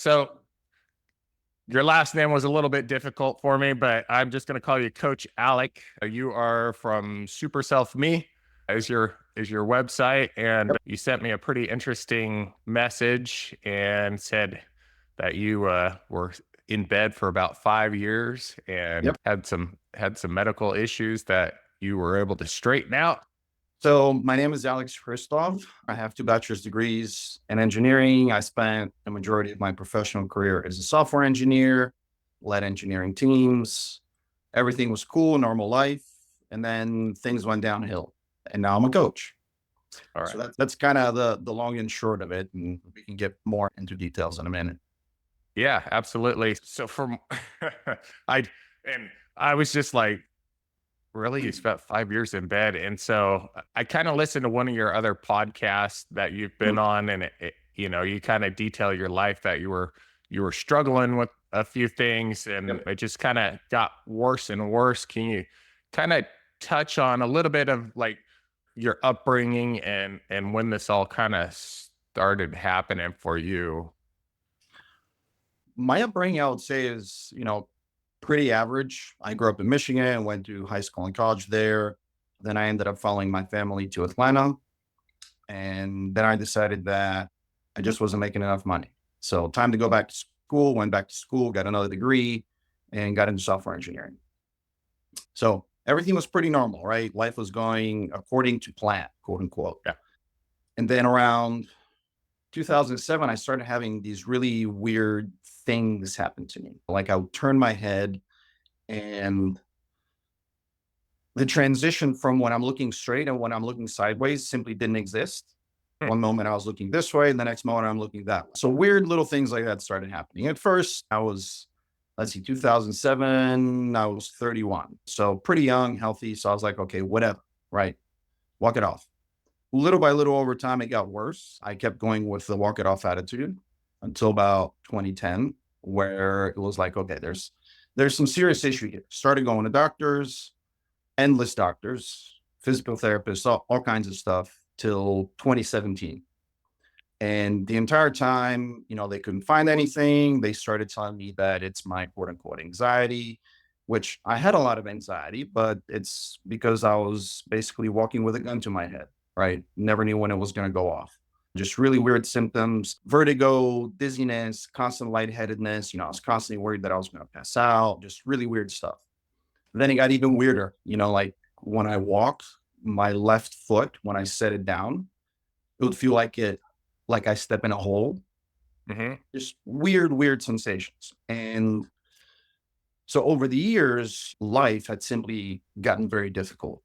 So your last name was a little bit difficult for me, but I'm just going to call you Coach Alec. You are from Super Self Me is your website, and Yep. you sent me a pretty interesting message and said that you were in bed for about 5 years and Yep. had some medical issues that you were able to straighten out. So my name is Alex Christophe. I have two bachelor's degrees in engineering. I spent the majority of my professional career as a software engineer, led engineering teams. Everything was cool, normal life. And then things went downhill. And now I'm a coach. All So right. that's kind of the long and short of it. And we can get more into details in a minute. Yeah, absolutely. So from I and I was just like, really? You spent 5 years in bed. And so I kind of listened to one of your other podcasts that you've been on, and you kind of detail your life that you were struggling with a few things, and Yep. it just kind of got worse and worse. Can you kind of touch on a little bit of like your upbringing and when this all kind of started happening for you? My upbringing, I would say, is, pretty average. I grew up in Michigan, went to high school and college there. Then I ended up following my family to Atlanta. And then I decided that I just wasn't making enough money. So time to go back to school, went back to school, got another degree, and got into software engineering. So everything was pretty normal, right? Life was going according to plan, quote unquote. Yeah. And then around 2007, I started having these really weird things happen to me. Like I would turn my head and the transition from when I'm looking straight and when I'm looking sideways simply didn't exist. Hmm. One moment I was looking this way, and the next moment I'm looking that way. So weird little things like that started happening. At first, I was, let's see, 2007, I was 31. So pretty young, healthy. So I was like, okay, whatever, right? Walk it off. Little by little over time, it got worse. I kept going with the walk it off attitude until about 2010, where it was like, okay, there's some serious issue here. Started going to doctors, endless doctors, physical therapists, all kinds of stuff till 2017. And the entire time, they couldn't find anything. They started telling me that it's my quote unquote anxiety, which I had a lot of anxiety, but it's because I was basically walking with a gun to my head, right? Never knew when it was going to go off. Just really weird symptoms, vertigo, dizziness, constant lightheadedness. I was constantly worried that I was going to pass out, just really weird stuff. Then it got even weirder, like when I walked, my left foot, when I set it down, it would feel like I step in a hole. Hmm. Just weird, weird sensations. And so over the years, life had simply gotten very difficult.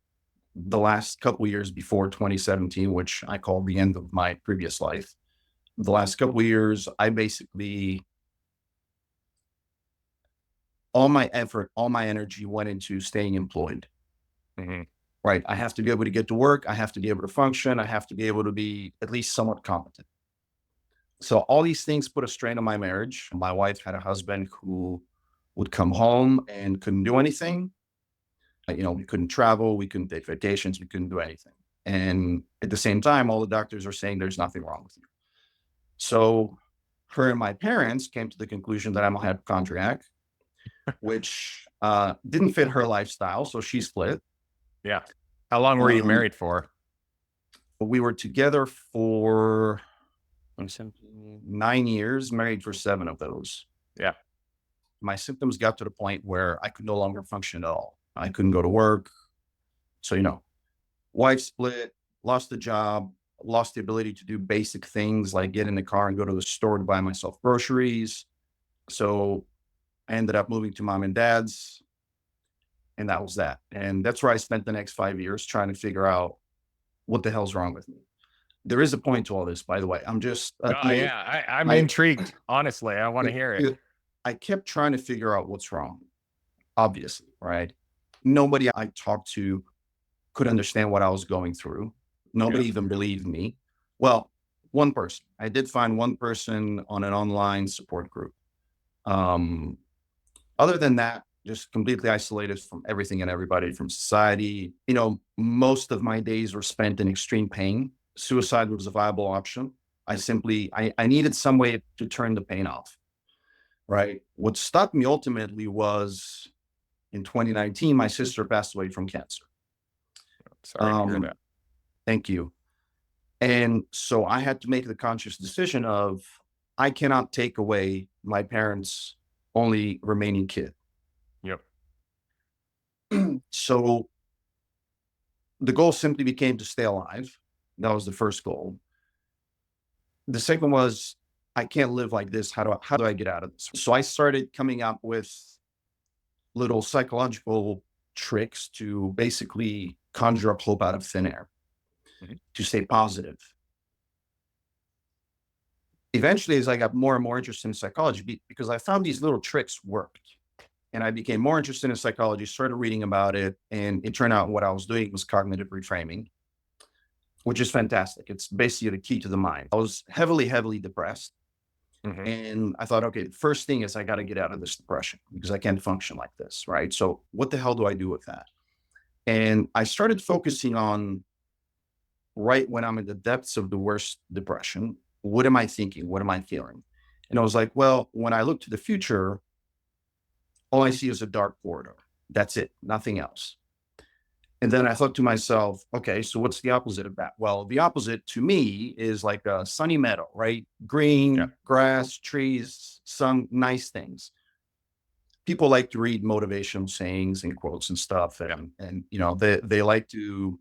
The last couple of years before 2017, which I call the end of my previous life, the last couple of years, I basically, all my effort, all my energy went into staying employed. Hmm. Right. I have to be able to get to work. I have to be able to function. I have to be able to be at least somewhat competent. So all these things put a strain on my marriage. My wife had a husband who would come home and couldn't do anything. We couldn't travel. We couldn't take vacations. We couldn't do anything. And at the same time, all the doctors are saying there's nothing wrong with you. So her and my parents came to the conclusion that I'm a hypochondriac, which didn't fit her lifestyle. So she split. Yeah. How long were you Um, married for? we were together for 9 years, married for 7 of those. Yeah. My symptoms got to the point where I could no longer function at all. I couldn't go to work. So, wife split, lost the job, lost the ability to do basic things like get in the car and go to the store to buy myself groceries. So I ended up moving to mom and dad's, and that was that. And that's where I spent the next 5 years trying to figure out what the hell's wrong with me. There is a point to all this, by the way. I'm just, Oh yeah, I'm I, intrigued. Honestly, I want to hear it. I kept trying to figure out what's wrong, obviously, right? Nobody I talked to could understand what I was going through. Yeah. Nobody even believed me. Well, one person. I did find one person on an online support group. Um, Other than that, just completely isolated from everything and everybody, from society. Most of my days were spent in extreme pain. Suicide was a viable option. I needed some way to turn the pain off. right? What stopped me ultimately was in 2019, my sister passed away from cancer. Sorry to hear Um, that. Thank you. And so I had to make the conscious decision of I cannot take away my parents' only remaining kid. Yep. So the goal simply became to stay alive. That was the first goal. The second was I can't live like this. How do I get out of this? So I started coming up with little psychological tricks to basically conjure up hope out of thin air, Mhm. to stay positive. Eventually, as I got more and more interested in psychology, because I found these little tricks worked, and I became more interested in psychology, started reading about it, and it turned out what I was doing was cognitive reframing, which is fantastic. It's basically the key to the mind. I was heavily, heavily depressed. Mhm. And I thought, okay, first thing is I got to get out of this depression because I can't function like this. Right. So, what the hell do I do with that? And I started focusing on right when I'm in the depths of the worst depression. What am I thinking? What am I feeling? And I was like, well, when I look to the future, all I see is a dark corridor. That's it, nothing else. And then I thought to myself, okay, so what's the opposite of that? Well, the opposite to me is like a sunny meadow, right? Yeah. Green, grass, trees, some nice things. People like to read motivational sayings and quotes and stuff, Yeah. and they like to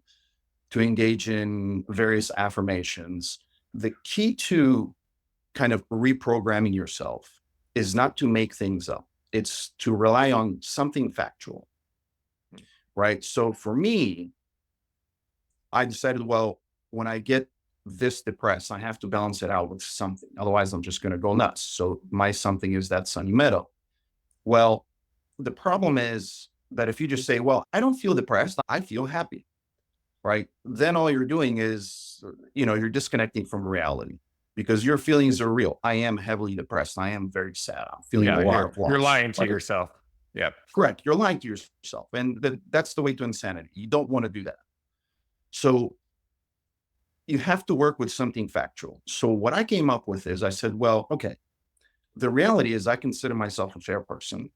engage in various affirmations. The key to kind of reprogramming yourself is not to make things up. It's to rely on something factual, right? So for me, I decided, well, when I get this depressed, I have to balance it out with something. Otherwise, I'm just going to go nuts. So my something is that sunny meadow. Well, the problem is that if you just say, well, I don't feel depressed, I feel happy, right? Then all you're doing is, you're disconnecting from reality because your feelings are real. I am heavily depressed. I am very sad. I'm feeling a Yeah. lot You're of you're loss, lying to right? yourself. Yep. Correct. You're lying to yourself. And that's the way to insanity. You don't want to do that. So you have to work with something factual. So what I came up with is I said, well, okay, the reality is I consider myself a fair person.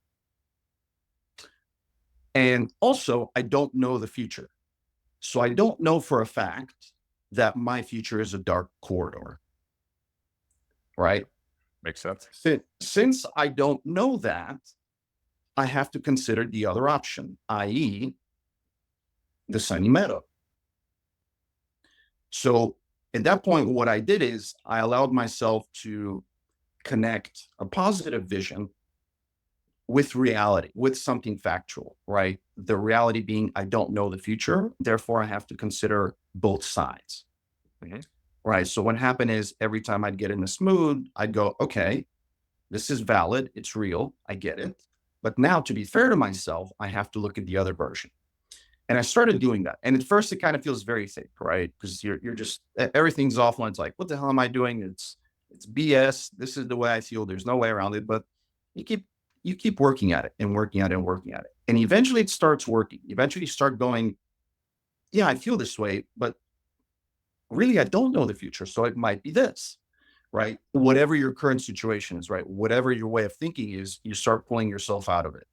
And also, I don't know the future. So I don't know for a fact that my future is a dark corridor, right? Makes sense. Since I don't know that, I have to consider the other option, i.e., the sunny meadow. So at that point, what I did is I allowed myself to connect a positive vision with reality, with something factual, right? The reality being I don't know the future. Therefore, I have to consider both sides, Mhm. right? So what happened is every time I'd get in this mood, I'd go, okay, this is valid. It's real. I get it. But now, to be fair to myself, I have to look at the other version. And I started doing that. And at first, it kind of feels very fake, right? Because you're just everything's offline. It's like, what the hell am I doing? It's BS. This is the way I feel. There's no way around it. But you keep you keep working at it and working at it and working at it. And eventually it starts working. Eventually you start going, yeah, I feel this way, but really I don't know the future. So it might be this, Yeah. right? Whatever your current situation is, right? Whatever your way of thinking is, you start pulling yourself out of it.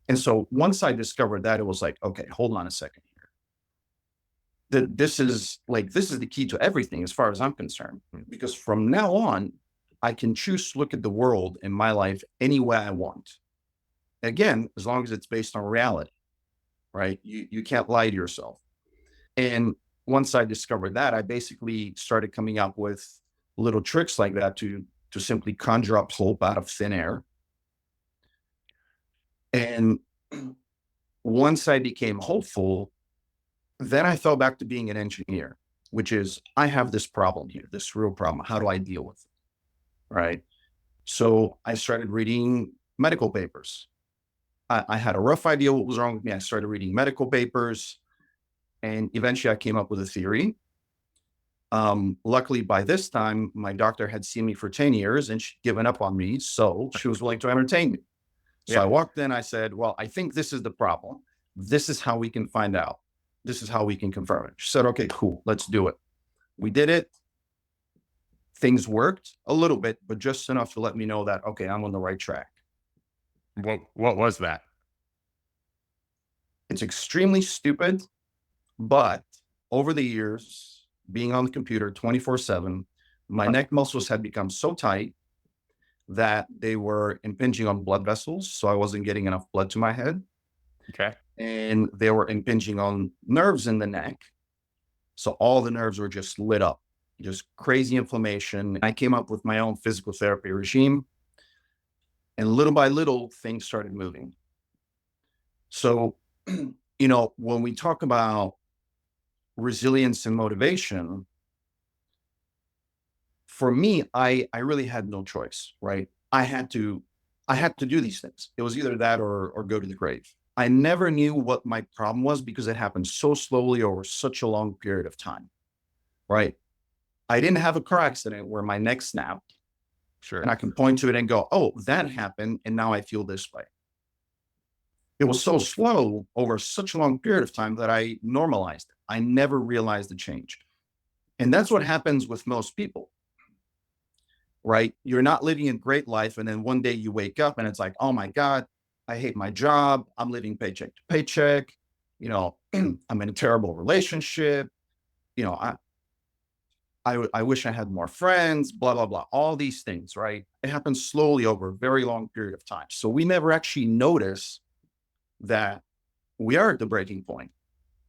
And so once I discovered that, it was like, okay, hold on a second here. This is the key to everything as far as I'm concerned. Mm. Because from now on, I can choose to look at the world in my life any way I want. Again, as long as it's based on reality, right? You can't lie to yourself. And once I discovered that, I basically started coming up with little tricks like that to simply conjure up hope out of thin air. And once I became hopeful, then I fell back to being an engineer, which is I have this problem here, this real problem. How do I deal with it? Right. So I started reading medical papers. I had a rough idea what was wrong with me. I started reading medical papers, and eventually I came up with a theory. Luckily, by this time, my doctor had seen me for 10 years and she'd given up on me. So she was willing to entertain me. So Yeah. I walked in, I said, well, I think this is the problem. This is how we can find out. This is how we can confirm it. She said, okay, cool, let's do it. We did it. things worked a little bit, but just enough to let me know that, okay, I'm on the right track. What was that? It's extremely stupid, but over the years, being on the computer 24/7, my neck muscles had become so tight that they were impinging on blood vessels. So I wasn't getting enough blood to my head. Okay. And they were impinging on nerves in the neck. So all the nerves were just lit up, just crazy inflammation. I came up with my own physical therapy regime. And little by little, things started moving. So, when we talk about resilience and motivation, for me, I really had no choice, right? I had to do these things. It was either that or go to the grave. I never knew what my problem was because it happened so slowly over such a long period of time, right? I didn't have a car accident where my neck snapped and Sure. I can point to it and go, oh, that happened. And now I feel this way. It was so slow over such a long period of time that I normalized it. I never realized the change. And that's what happens with most people, right? You're not living a great life. And then one day you wake up and it's like, oh my God, I hate my job. I'm living paycheck to paycheck. I'm in a terrible relationship. You know, I wish I had more friends, blah, blah, blah, all these things, right? It happens slowly over a very long period of time. So we never actually notice that we are at the breaking point,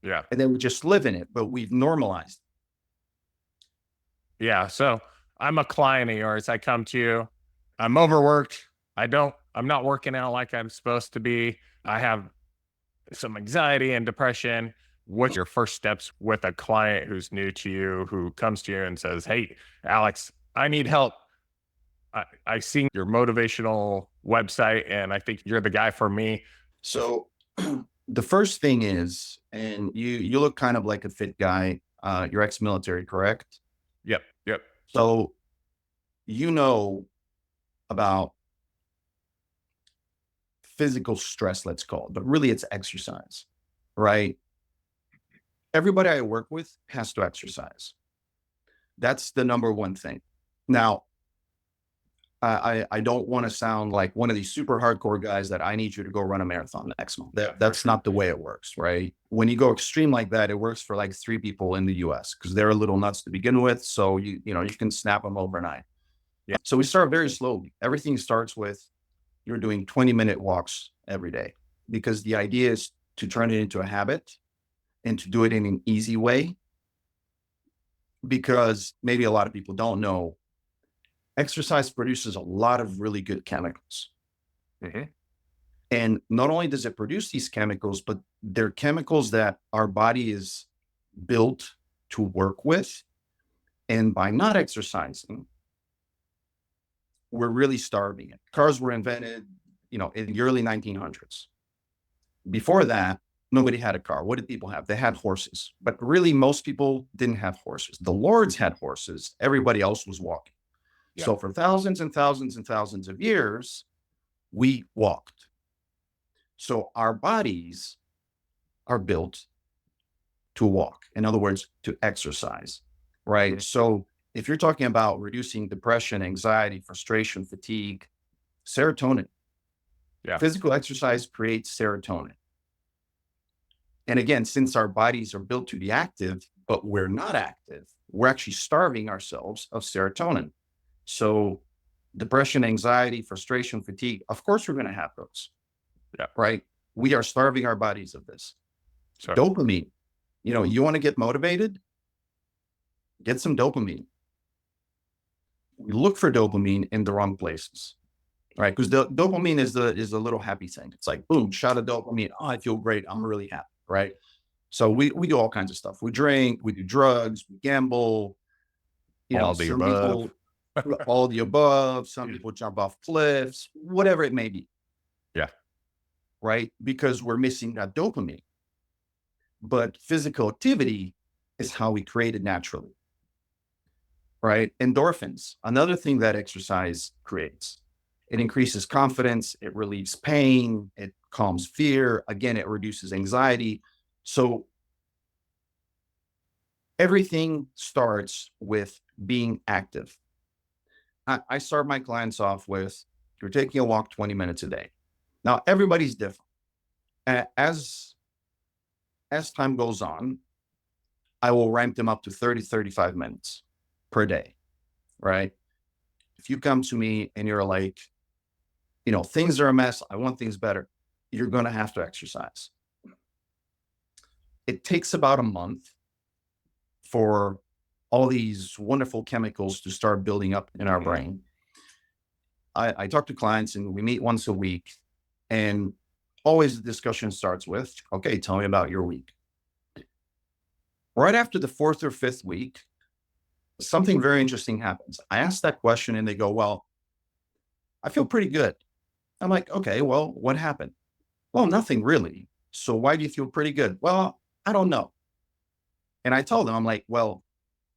Yeah. and then we just live in it, but we've normalized. Yeah. So I'm a client of yours. I come to you. I'm overworked. I'm not working out like I'm supposed to be. I have some anxiety and depression. What's your first steps with a client who's new to you, who comes to you and says, hey, Alex, I need help. I seen your motivational website and I think you're the guy for me. So the first thing is, and you look kind of like a fit guy. You're ex-military, correct? Yep. Yep. So you know about physical stress, let's call it, but really it's exercise, right? Everybody I work with has to exercise. That's the number one thing. Now, I don't want to sound like one of these super hardcore guys that I need you to go run a marathon next month. That's not the way it works, right? When you go extreme like that, it works for like 3 people in the US because they're a little nuts to begin with. So you can snap them overnight. Yeah. So we start very slowly. Everything starts with you're doing 20-minute walks every day because the idea is to turn it into a habit and to do it in an easy way. Because maybe a lot of people don't know, exercise produces a lot of really good chemicals. Hmm. And not only does it produce these chemicals, but they're chemicals that our body is built to work with. And by not exercising, we're really starving it. Cars were invented, in the early 1900s. Before that, nobody had a car. What did people have? They had horses. But really, most people didn't have horses. The lords had horses. Everybody else was walking. Yeah. So for thousands and thousands and thousands of years, we walked. So our bodies are built to walk. In other words, to exercise, right? Mhm. So if you're talking about reducing depression, anxiety, frustration, fatigue, serotonin, Yeah. physical exercise creates serotonin. And again, since our bodies are built to be active, but we're not active, we're actually starving ourselves of serotonin. So depression, anxiety, frustration, fatigue, of course, we're going to have those, Yeah. right? We are starving our bodies of this. So Dopamine, you want to get motivated, get some dopamine. We look for dopamine in the wrong places, right? Because the dopamine is the little happy thing. It's like, boom, shot of dopamine. Oh, I feel great. I'm really happy, right? So we do all kinds of stuff. We drink, we do drugs, we gamble. all the Some above. people, all the above. Some people jump off cliffs, whatever it may be, Yeah. right? Because we're missing that dopamine. But physical activity is how we create it naturally, right? Endorphins, another thing that exercise creates. It increases confidence, it relieves pain, it calms fear. Again, it reduces anxiety. So everything starts with being active. I start my clients off with, you're taking a walk 20 minutes a day. Now, everybody's different. As time goes on, I will ramp them up to 30, 35 minutes per day, right? If you come to me and you're like, things are a mess, I want things better, you're going to have to exercise. It takes about a month for all these wonderful chemicals to start building up in our brain. I talk to clients and we meet once a week, and always the discussion starts with, okay, tell me about your week. Right after the fourth or fifth week, something very interesting happens. I ask that question and they go, well, I feel pretty good. I'm like, okay, well, what happened? Well, nothing really. So why do you feel pretty good? Well, I don't know. And I tell them, I'm like, well,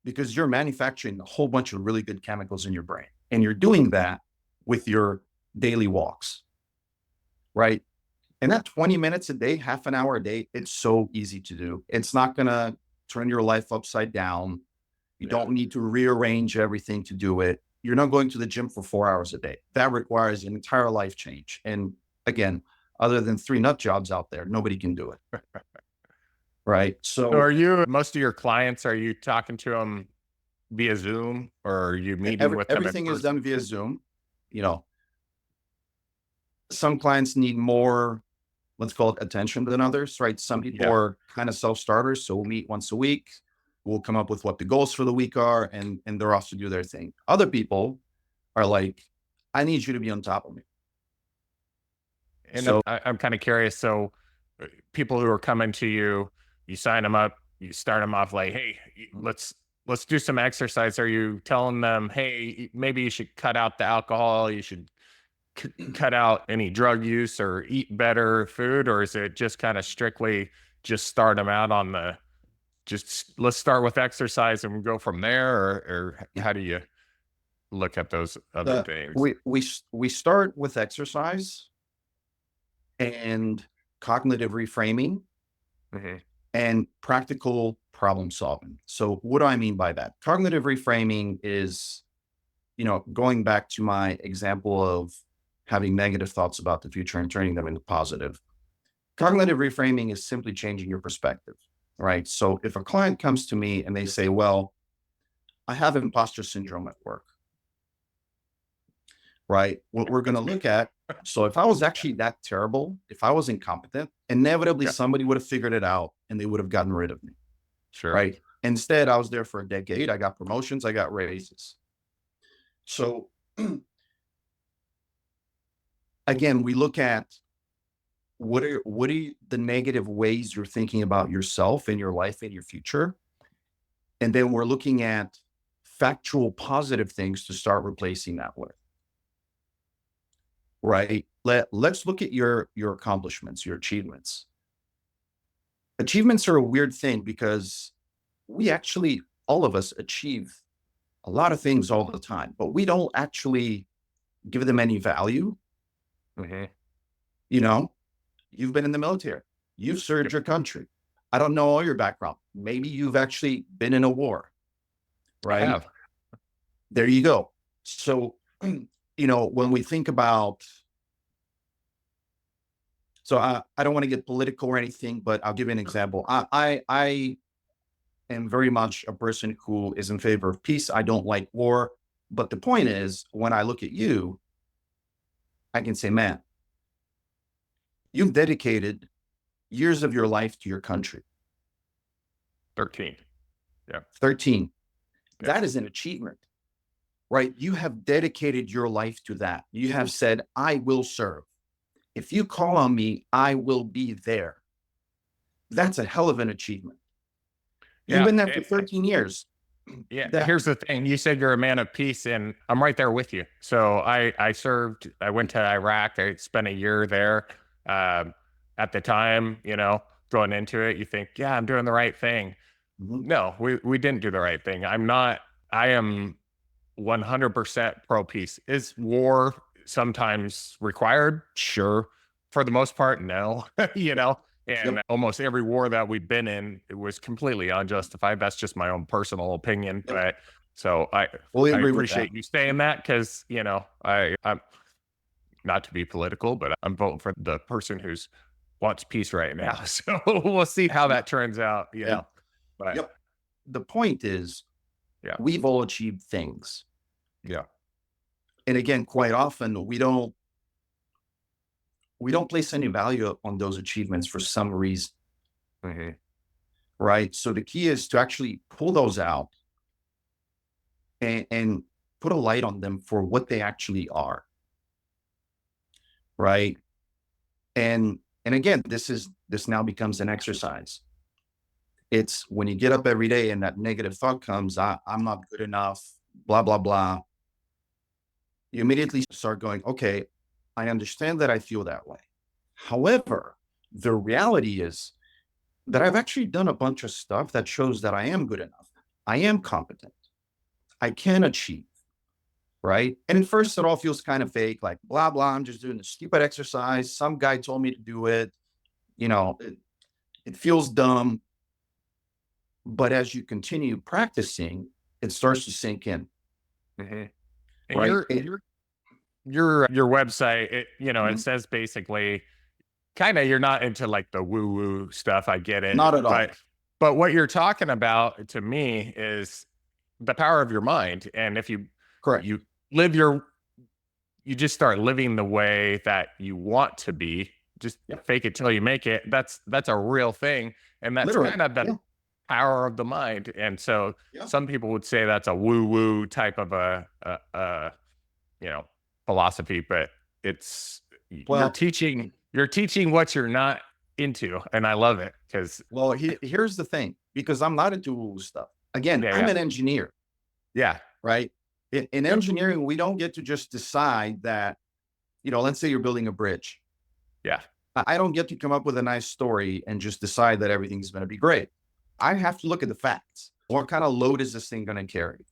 because you're manufacturing a whole bunch of really good chemicals in your brain. And you're doing that with your daily walks, right? And that 20 minutes a day, half an hour a day, it's so easy to do. It's not going to turn your life upside down. You don't need to rearrange everything to do it. You're not going to the gym for 4 hours a day. That requires an entire life change. And again, other than 3 nut jobs out there, nobody can do it. Right. So most of your clients, are you talking to them via Zoom, or are you meeting with them in everything is person? done via Zoom. Some clients need more, let's call it attention than others, right? Some people are kind of self-starters. So we'll meet once a week. We'll come up with what the goals for the week are, and they're off to do their thing. Other people are like, I need you to be on top of me. And So I'm kind of curious. So people who are coming to you, you sign them up, you start them off like, hey, let's do some exercise. Are you telling them, hey, maybe you should cut out the alcohol, you should cut out any drug use or eat better food? Or is it just kind of strictly just start them out on the, just let's start with exercise and we go from there? Or how do you look at those other things? we start with exercise and cognitive reframing Hmm. and practical problem solving. So what do I mean by that? Cognitive reframing is, going back to my example of having negative thoughts about the future and turning them into positive. Cognitive reframing is simply changing your perspective, right? So if a client comes to me and they say, well, I have imposter syndrome at work, right? What we're going to look at, so if I was actually that terrible, if I was incompetent, inevitably somebody would have figured it out and they would have gotten rid of me, Sure. right? Instead, I was there for a decade. I got promotions, I got raises. So again, we look at what are the negative ways you're thinking about yourself and your life and your future. And then we're looking at factual positive things to start replacing that with. Right. Let's look at your accomplishments, your achievements. Achievements are a weird thing because we actually, all of us achieve a lot of things all the time, but we don't actually give them any value. Hmm. You've been in the military, you've served your country. I don't know all your background. Maybe you've actually been in a war, I right? have. There you go. So, when we think about, so I don't want to get political or anything, but I'll give you an example. I am very much a person who is in favor of peace. I don't like war. But the point is, when I look at you, I can say, man, you've dedicated years of your life to your country. 13. Yeah. 13. Yeah. That is an achievement, right? You have dedicated your life to that. You have said, I will serve. If you call on me, I will be there. That's a hell of an achievement. You've Yeah. been there for 13 years. Yeah. That Here's the thing. You said you're a man of peace, and I'm right there with you. So I served, I went to Iraq. I spent a year there. Um, at the time, going into it, you think, yeah, I'm doing the right thing. Mhm. No, we didn't do the right thing. I am 100% pro peace. Is war sometimes required? Sure. For the most part, no. And Yep. almost every war that we've been in, it was completely unjustified. That's just my own personal opinion. Yep. So Fully I agree with that. appreciate you saying that because, I'm not to be political, but I'm voting for the person who's wants peace right now. So we'll see how Yep. that turns out, Yeah. but Yep. The point is, yeah, we've all achieved things. yeah. And again, quite often we don't place any value on those achievements for some reason, Hmm. right? So the key is to actually pull those out and put a light on them for what they actually are, right? And again, this now becomes an exercise. It's when you get up every day and that negative thought comes, I'm not good enough, blah, blah, blah. You immediately start going, okay, I understand that I feel that way. However, the reality is that I've actually done a bunch of stuff that shows that I am good enough. I am competent. I can achieve, right? And at first, it all feels kind of fake, like blah, blah. I'm just doing a stupid exercise. Some guy told me to do it. It feels dumb. But as you continue practicing, it starts to sink in, Hmm. And right? your website, it Mhm. says basically kind of you're not into like the woo woo stuff. I get it, Not at all. but what you're talking about to me is the power of your mind. And if Correct. you live your you just start living the way that you want to be, just Yep. fake it till you make it. That's a real thing. And that's Literally. kind of the Yeah. power of the mind. And so Yeah. some people would say that's a woo woo type of you know, philosophy, but it's Well, you're teaching what you're not into. And I love it because here's the thing, because I'm not into woo stuff. Again, yeah, I'm yeah, an engineer, yeah, right? In yep, engineering, we don't get to just decide that, let's say you're building a bridge. yeah, I don't get to come up with a nice story and just decide that everything's going to be great. I have to look at the facts. What kind of load is this thing going to carry?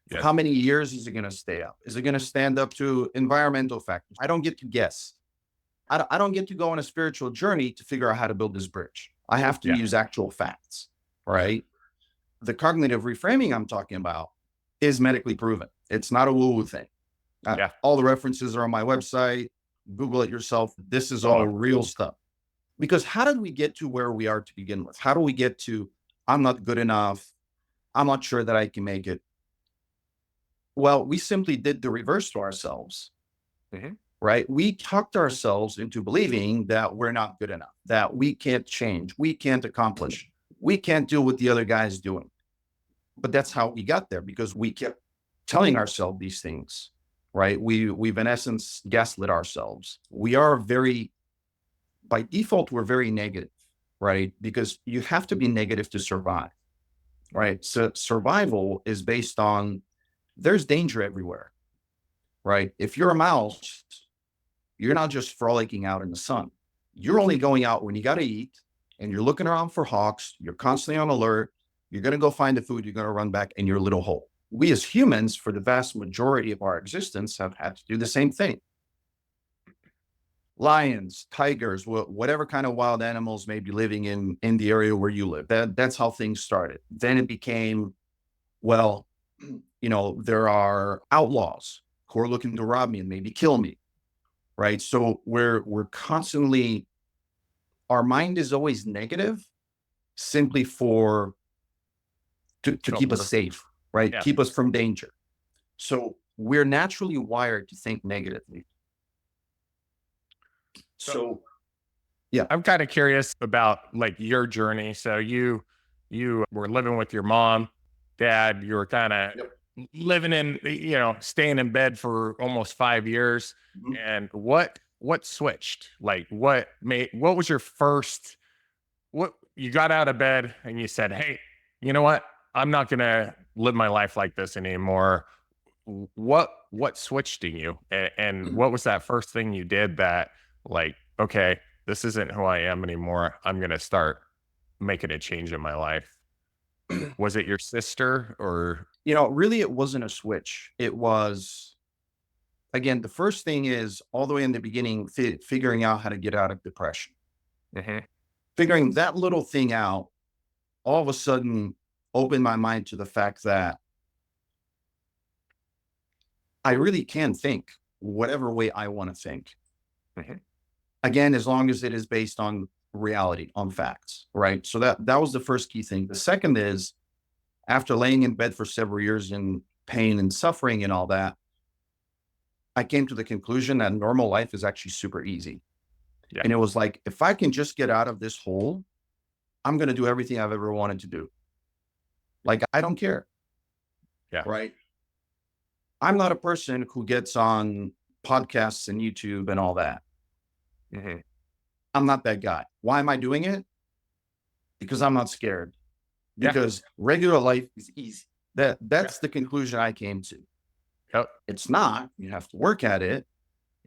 For yes, how many years is it going to stay up? Is it going to stand up to environmental factors? I don't get to guess. I don't get to go on a spiritual journey to figure out how to build this bridge. I have to yeah, use actual facts, yeah, right? The cognitive reframing I'm talking about is medically proven. It's not a woo-woo thing. yeah. All the references are on my website. Google it yourself. This is all Oh, real stuff. Because how did we get to where we are to begin with? How do we get to, I'm not good enough? I'm not sure that I can make it. Well, we simply did the reverse to ourselves, mhm. right? We talked ourselves into believing that we're not good enough, that we can't change, we can't accomplish, we can't do what the other guy's doing. But that's how we got there, because we kept telling ourselves these things, right? We've in essence gaslit ourselves. We are very, by default, we're very negative, right? Because you have to be negative to survive, right? So survival is based on, there's danger everywhere, right? If you're a mouse, you're not just frolicking out in the sun. You're only going out when you got to eat, and you're looking around for hawks. You're constantly on alert. You're going to go find the food. You're going to run back in your little hole. We as humans, for the vast majority of our existence, have had to do the same thing. Lions, tigers, whatever kind of wild animals may be living in the area where you live. That's how things started. Then it became, well, there are outlaws who are looking to rob me and maybe kill me, right? So we're constantly, our mind is always negative, simply to keep us Shelter. safe, right? Yeah. Keep us from danger. So we're naturally wired to think negatively. So So yeah. I'm kind of curious about like your journey. So you were living with your mom, dad, you were kind of Yep. living in, staying in bed for almost 5 years. Mhm. And what switched? Like what was your first what you got out of bed and you said, "Hey, you know what? I'm not gonna live my life like this anymore." What switched in you? And what was that first thing you did that like, okay, this isn't who I am anymore. I'm gonna start making a change in my life. Was it your sister or Really, it wasn't a switch. It was, again, the first thing is all the way in the beginning, figuring out how to get out of depression. Mhm. Figuring that little thing out all of a sudden opened my mind to the fact that I really can think whatever way I want to think. Mhm. Again, as long as it is based on reality, on facts, right? So that was the first key thing. The second is, after laying in bed for several years in pain and suffering and all that, I came to the conclusion that normal life is actually super easy. Yeah. And it was like, if I can just get out of this hole, I'm going to do everything I've ever wanted to do. Like, I don't care, Yeah. right? I'm not a person who gets on podcasts and YouTube and all that. Mhm. I'm not that guy. Why am I doing it? Because I'm not scared. Yeah. Because regular life is easy. Yeah. That's the conclusion I came to. Yep. It's not. You have to work at it,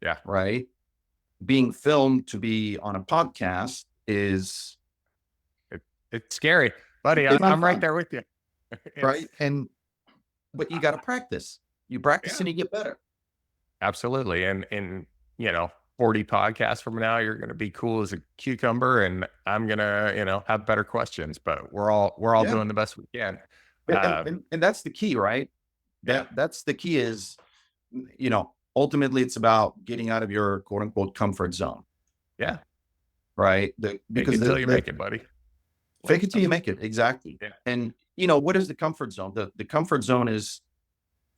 Yeah. right? Being filmed to be on a podcast is It, it's scary, buddy. it's not I'm right fun, there with you. It's right? And but you got to practice. You practice yeah, and you get better. absolutely. And you know, 40 podcasts from now, you're gonna be cool as a cucumber, and I'm gonna, you know, have better questions. But we're all Yeah, doing the best we can. and, and that's the key, right? Yeah. That's the key is, ultimately it's about getting out of your quote unquote comfort zone, Yeah. right? Fake Because it till you make it, buddy. fake Like, it till you make it. Exactly. yeah. And what is the comfort zone? The comfort zone is,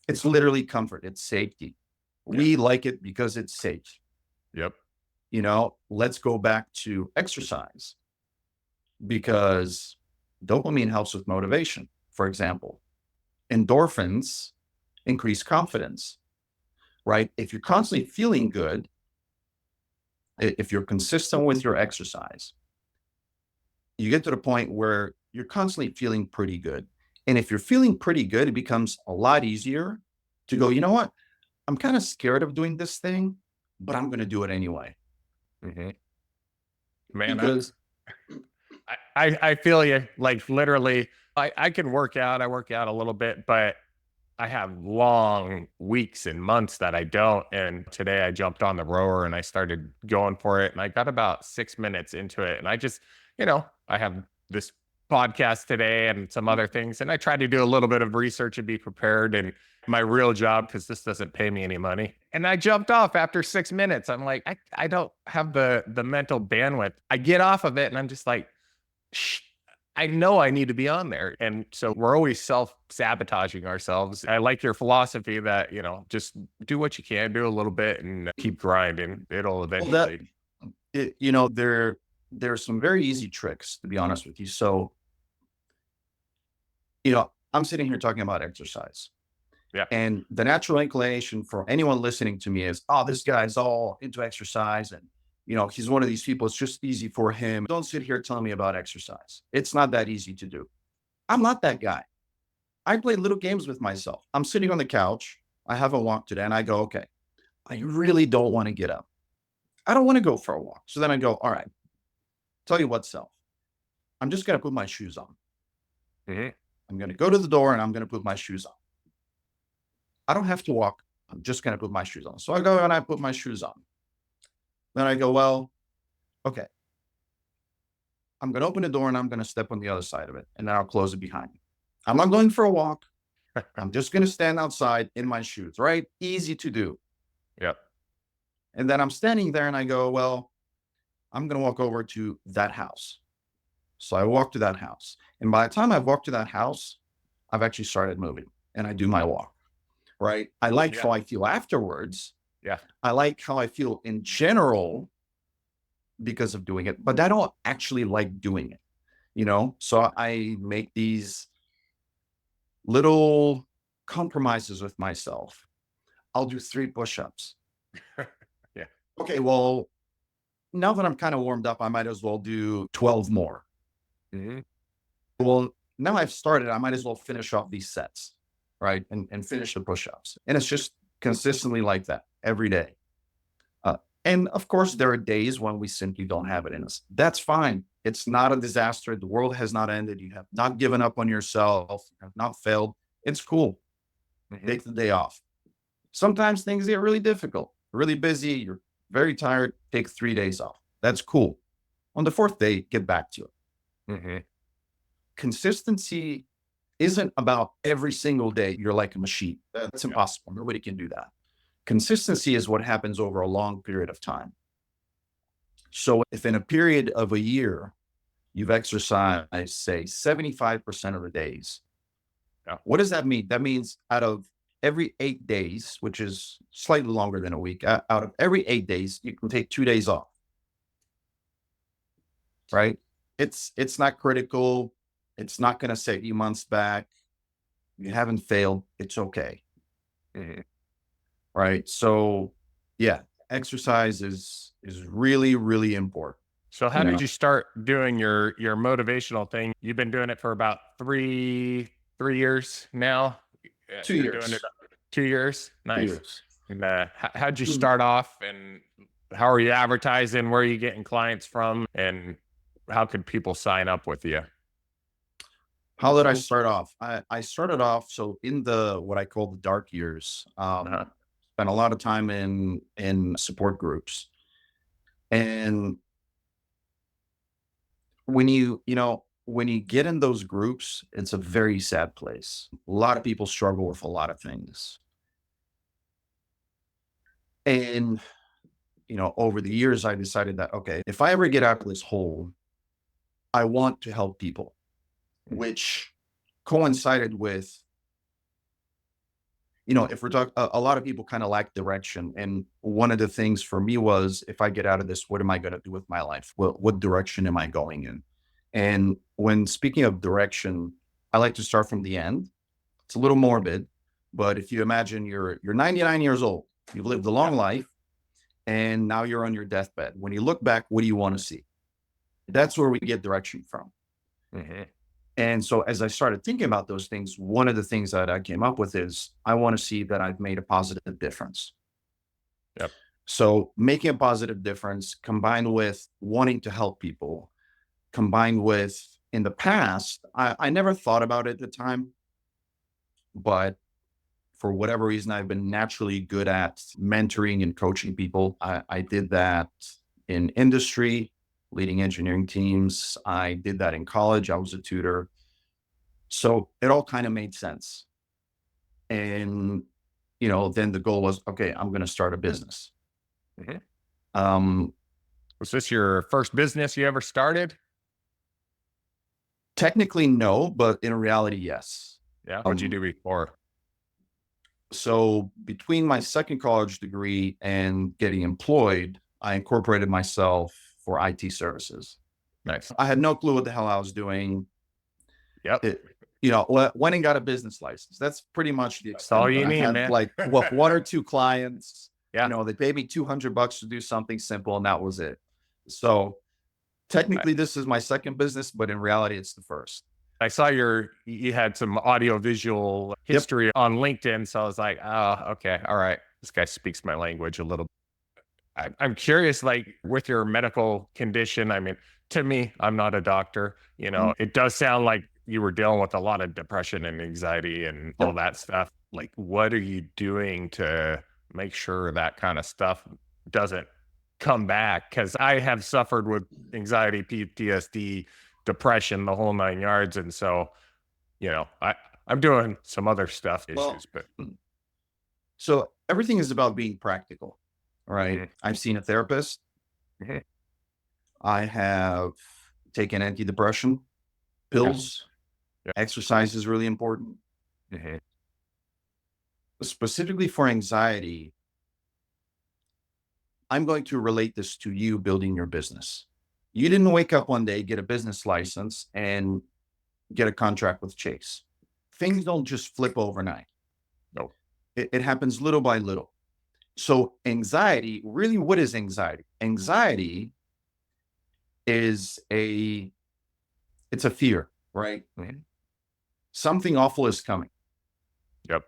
it's literally comfort. It's safety. Yeah. We like it because it's safe. Yep. Let's go back to exercise, because dopamine helps with motivation. For example, endorphins increase confidence, right? If you're constantly feeling good, if you're consistent with your exercise, you get to the point where you're constantly feeling pretty good. And if you're feeling pretty good, it becomes a lot easier to go, you know what? I'm kind of scared of doing this thing, but I'm going to do it anyway. Hmm. Man, Because, I feel you. Like literally, I can work out. I work out a little bit, but I have long weeks and months that I don't. And today I jumped on the rower and I started going for it. And I got about 6 minutes into it. And I just, you know, I have this podcast today and some other things. And I try to do a little bit of research and be prepared. And my real job, because this doesn't pay me any money. And I jumped off after 6 minutes. I'm like, I don't have the mental bandwidth. I get off of it and I'm just like, Shh, I know I need to be on there. And so we're always self sabotaging ourselves. I like your philosophy that, you know, just do what you can, do a little bit and keep grinding. It'll well, that, eventually. there's some very easy tricks, to be honest with you. So, I'm sitting here talking about exercise. Yeah. And the natural inclination for anyone listening to me is, oh, this guy's all into exercise. And, he's one of these people. It's just easy for him. Don't sit here telling me about exercise. It's not that easy to do. I'm not that guy. I play little games with myself. I'm sitting on the couch. I have a walk today and I go, okay, I really don't want to get up. I don't want to go for a walk. So then I go, all right, tell you what, self, I'm just going to put my shoes on. Hmm. I'm going to go to the door and I'm going to put my shoes on. I don't have to walk. I'm just going to put my shoes on. So I go and I put my shoes on. Then I go, well, okay, I'm going to open the door and I'm going to step on the other side of it. And then I'll close it behind me. I'm not going for a walk. I'm just going to stand outside in my shoes, right? Easy to do. Yep. And then I'm standing there and I go, well, I'm going to walk over to that house. So I walk to that house. And by the time I've walked to that house, I've actually started moving and I do my walk, right? I like Yeah. how I feel afterwards. Yeah. I like how I feel in general because of doing it, but I don't actually like doing it, So I make these little compromises with myself. I'll do 3 push-ups. Yeah. Okay, well, now that I'm kind of warmed up, I might as well do 12 more. Hmm. Well, now I've started, I might as well finish off these sets, right? And finish the push-ups. And it's just consistently like that every day. And of course, there are days when we simply don't have it in us. That's fine. It's not a disaster. The world has not ended. You have not given up on yourself, you have not failed. It's cool. Hmm. Take the day off. Sometimes things get really difficult, really busy. You're very tired. Take 3 days off. That's cool. On the fourth day, get back to it. Hmm. Consistency isn't about every single day you're like a machine. That's impossible. Nobody can do that. Consistency is what happens over a long period of time. So if in a period of a year, you've exercised, say, 75% of the days, Yeah. what does that mean? That means out of every 8 days, which is slightly longer than a week, out of every 8 days, you can take 2 days off, right? It's not critical. It's not going to set you months back. You haven't failed. It's okay. Mhm. Right. So yeah, exercise is really, really important. So how You did know, you start doing your motivational thing? You've been doing it for about three years now. two You're doing it years. 2 years. 2 years. Nice. And how'd you start off, and how are you advertising? Where are you getting clients from, and how could people sign up with you? How did I start off? I started off so in the what I call the dark years. Uh-huh. Spent a lot of time in support groups, and when you get in those groups, it's a very sad place. A lot of people struggle with a lot of things, and over the years, I decided that okay, if I ever get out of this hole, I want to help people, which coincided with, if we're talking, a lot of people kind of lack direction. And one of the things for me was, if I get out of this, what am I going to do with my life? What direction am I going in? And when speaking of direction, I like to start from the end. It's a little morbid, but if you imagine you're 99 years old, you've lived a Yeah. long life, and now you're on your deathbed. When you look back, what do you want to see? That's where we get direction from. Hmm. And so as I started thinking about those things, one of the things that I came up with is I want to see that I've made a positive difference. Yep. So making a positive difference combined with wanting to help people, combined with in the past, I never thought about it at the time, but for whatever reason, I've been naturally good at mentoring and coaching people. I did that in industry, leading engineering teams. I did that in college. I was a tutor. So it all kind of made sense. And, then the goal was, okay, I'm going to start a business. Hmm. Um, Was this your first business you ever started? Technically, no, but in reality, yes. Yeah. What'd you Um, do before? so between my second college degree and getting employed, I incorporated myself for IT services. Nice. I had no clue what the hell I was doing. Yep. It, went and got a business license. That's pretty much the That's all extent of it. you I need, had man. like one or two clients. Yeah. They paid me $200 to do something simple, and that was it. So I, technically, this is my second business, but in reality, it's the first. I saw you had some audio visual Yep. history on LinkedIn. So I was like, oh, okay. All right. This guy speaks my language a little. I'm curious, like with your medical condition. I mean, to me, I'm not a doctor. Mm. It does sound like you were dealing with a lot of depression and anxiety and all Yep. that stuff. Like, what are you doing to make sure that kind of stuff doesn't come back? Because I have suffered with anxiety, PTSD, depression, the whole nine yards. And so, I'm doing some other stuff Well, issues, but so everything is about being practical, right? mhm, I've seen a therapist. mhm, I have taken antidepressant yeah, pills. yeah, Exercise is really important. mhm, Specifically for anxiety, I'm going to relate this to you building your business. You didn't wake up one day, get a business license, and get a contract with Chase. Things don't just flip overnight. no, It happens little by little. So anxiety, really, what is anxiety? Anxiety is it's a fear, right? mhm, Something awful is coming. yep,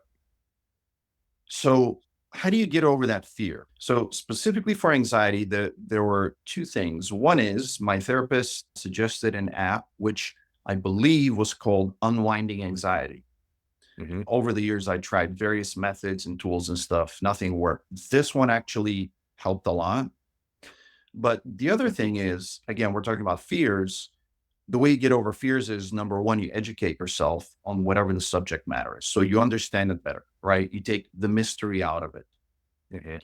So how do you get over that fear? So specifically for anxiety, there were two things. One is my therapist suggested an app, which I believe was called Unwinding Anxiety. mhm, Over the years, I tried various methods and tools and stuff. Nothing worked. This one actually helped a lot. But the other thing is, again, we're talking about fears. the way you get over fears is, number one, you educate yourself on whatever the subject matter is. So you understand it better, right? You take the mystery out of it. Mhm.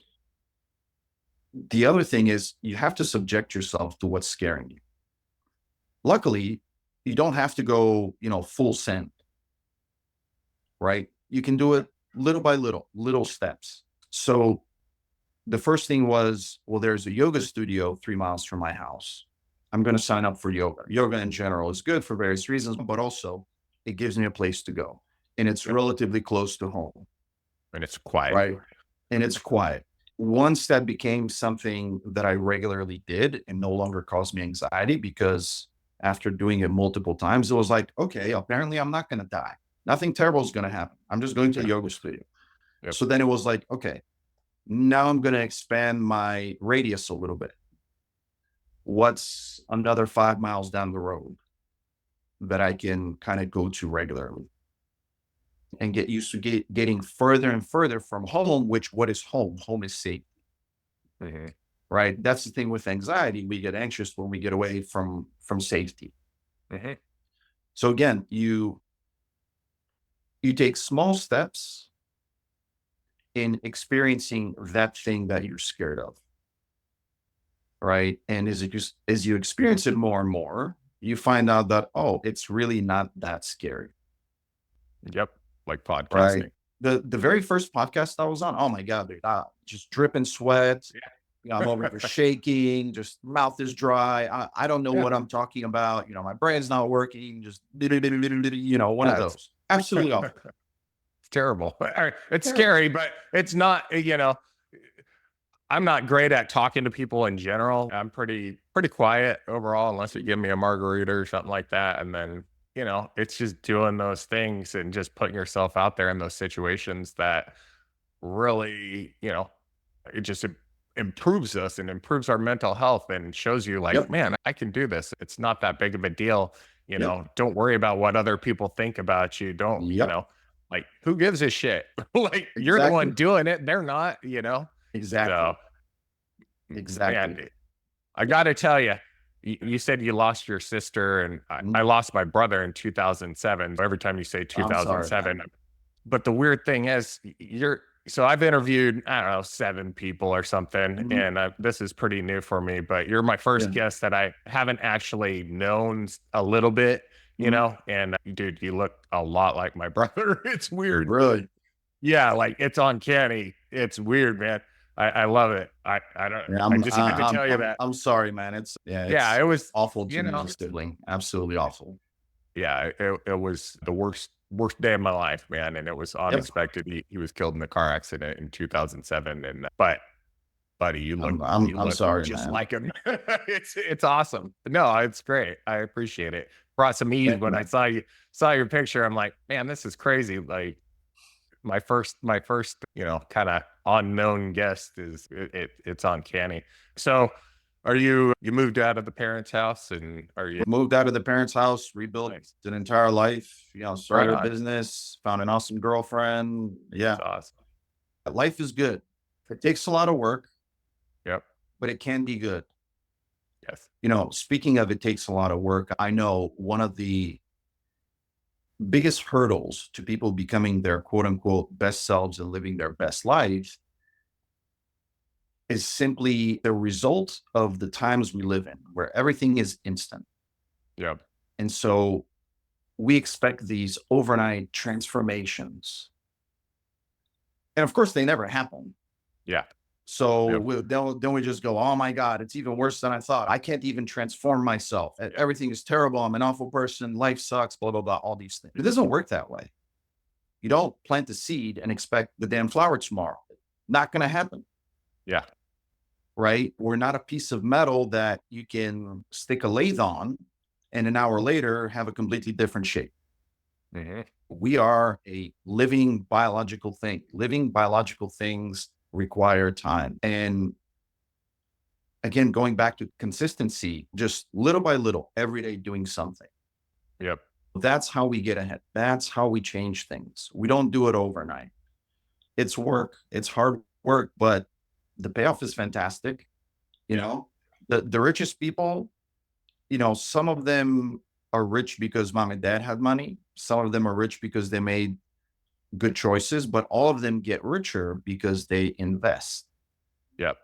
The other thing is you have to subject yourself to what's scaring you. Luckily, you don't have to go, full send, right? You can do it little by little, little steps. So the first thing was, well, there's a yoga studio 3 miles from my house. I'm going to sign up for yoga. Yoga in general is good for various reasons, but also it gives me a place to go and it's Yep. relatively close to home, And it's quiet. right? And it's quiet. Once that became something that I regularly did and no longer caused me anxiety, because after doing it multiple times, it was like, okay, apparently I'm not going to die. Nothing terrible is going to happen. I'm just going to a yoga studio. Yep. So then it was like, okay, now I'm going to expand my radius a little bit. What's another 5 miles down the road that I can kind of go to regularly and get used to getting further and further from home, which what is home? Home is safe, Mhm. right? That's the thing with anxiety. We get anxious when we get away from safety. Mhm. So again, you take small steps in experiencing that thing that you're scared of, right? And as you experience it more and more, you find out that, oh, it's really not that scary, Yep. Like right? podcasting. The very first podcast I was on, oh my God, dude, just dripping sweat. I'm over here shaking, just mouth is dry. I don't know Yeah. what I'm talking about. My brain's not working. Just, one of Yeah. It's those. Absolutely awful. terrible. It's Terrible. scary, but it's not, I'm not great at talking to people in general. I'm pretty quiet overall, unless you give me a margarita or something like that. And then, it's just doing those things and just putting yourself out there in those situations that really, it just improves us and improves our mental health and shows you like, Yep. man, I can do this. It's not that big of a deal. Yep. Don't worry about what other people think about you. Don't, Yep. like who gives a shit? Like you're the one Exactly. doing it. They're not. So Exactly. man, Exactly. I got to tell you, you said you lost your sister and I Mhm. lost my brother in 2007. So every time you say I'm sorry, man. 2007, but the weird thing is, so I've interviewed, I don't know, 7 people or something, Mhm. and this is pretty new for me, but you're my first Yeah. guest that I haven't actually known a little bit, Mhm. and dude, you look a lot like my brother. It's weird. Really. Yeah, like it's uncanny. It's weird, man. I love it. I don't, Yeah, I just had to tell you that. I'm sorry, man. Yeah, It's it was, awful to you lose know, a sibling. Absolutely awful. yeah, it was the worst day of my life, man, and it was Yep. unexpected. He was killed in a car accident in 2007, and but buddy, you I'm look sorry, just man. like him. It's awesome. No, it's great. I appreciate it. Brought some ease Thank you, when I man. saw your picture. I'm like, man, this is crazy. Like my first, kind of unknown guest is it's uncanny. So are you moved out of the parents' house and are you Moved out of the parents' house, rebuilt nice? an entire life, Right started a on. business, found an awesome girlfriend. That's Yeah. awesome. Life is good. It takes a lot of work, Yep. but it can be good. Yes. Speaking of it takes a lot of work, I know one of the biggest hurdles to people becoming their quote unquote best selves and living their best life is simply the result of the times we live in, where everything is instant. Yep. And so we expect these overnight transformations. And of course, they never happen. Yeah. So Yep. then we just go, oh my God, it's even worse than I thought. I can't even transform myself. Yep. Everything is terrible. I'm an awful person. Life sucks, blah, blah, blah, all these things. It doesn't work that way. You don't plant the seed and expect the damn flower tomorrow. Not going to happen, Yeah. right? We're not a piece of metal that you can stick a lathe on and an hour later have a completely different shape. Hmm. We are a living biological thing. Living biological things require time. And again, going back to consistency, just little by little, every day doing something. Yep. That's how we get ahead. That's how we change things. We don't do it overnight. It's work, it's hard work, but the payoff is fantastic. You Yeah. know, the richest people, some of them are rich because mom and dad had money. Some of them are rich because they made good choices, but all of them get richer because they invest. Yep.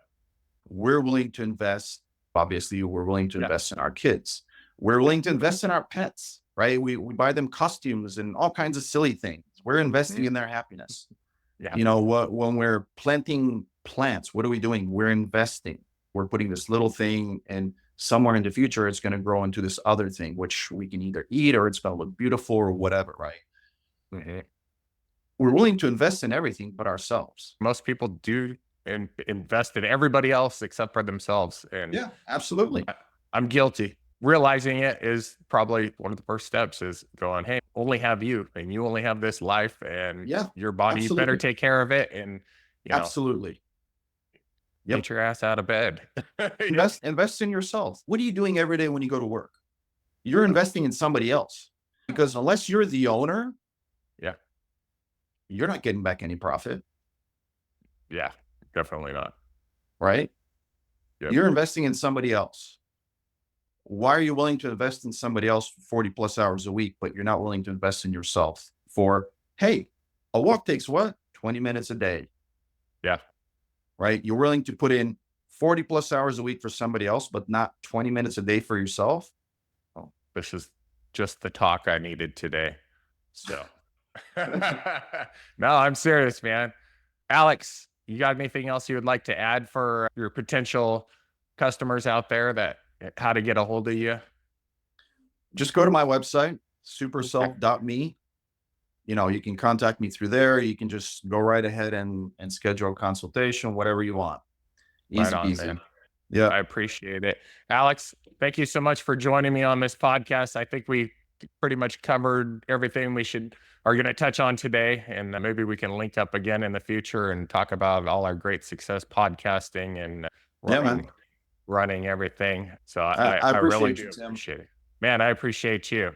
We're willing to invest. Obviously, we're willing to Yeah. invest in our kids. We're willing to invest in our pets, right? We buy them costumes and all kinds of silly things. We're investing in their happiness. Yeah. You know what? When we're planting plants, what are we doing? We're investing. We're putting this little thing, and somewhere in the future, it's going to grow into this other thing, which we can either eat or it's going to look beautiful or whatever, right? Mhm. We're willing to invest in everything but ourselves. Most people do invest in everybody else except for themselves. And Yeah, absolutely. I'm guilty. Realizing it is probably one of the first steps, is going, hey, only have you, and you only have this life, and Yeah, your body, you better absolutely. take care of it. And, Absolutely. Yep. get your ass out of bed. Yeah. Invest in yourself. What are you doing every day when you go to work? You're investing in somebody else, because unless you're the owner, Yeah. you're not getting back any profit, Yeah. Definitely not. right? Yep. You're investing in somebody else. Why are you willing to invest in somebody else 40 plus hours a week, but you're not willing to invest in yourself for, hey, a walk takes what? 20 minutes a day, Yeah. right? You're willing to put in 40 plus hours a week for somebody else, but not 20 minutes a day for yourself. Well, this is just the talk I needed today. So, no, I'm serious, man. Alex, you got anything else you would like to add for your potential customers out there, that how to get a hold of you? Just go to my website, superself.me. You know, you can contact me through there. You can just go right ahead and schedule a consultation, whatever you want. Right Easy on, peasy. man. Yeah. I appreciate it. Alex, thank you so much for joining me on this podcast. I think we pretty much covered everything we are going to touch on today, and maybe we can link up again in the future and talk about all our great success podcasting and Yeah, man. running everything. So I I really appreciate do you, Tim. appreciate it. Man, I appreciate you.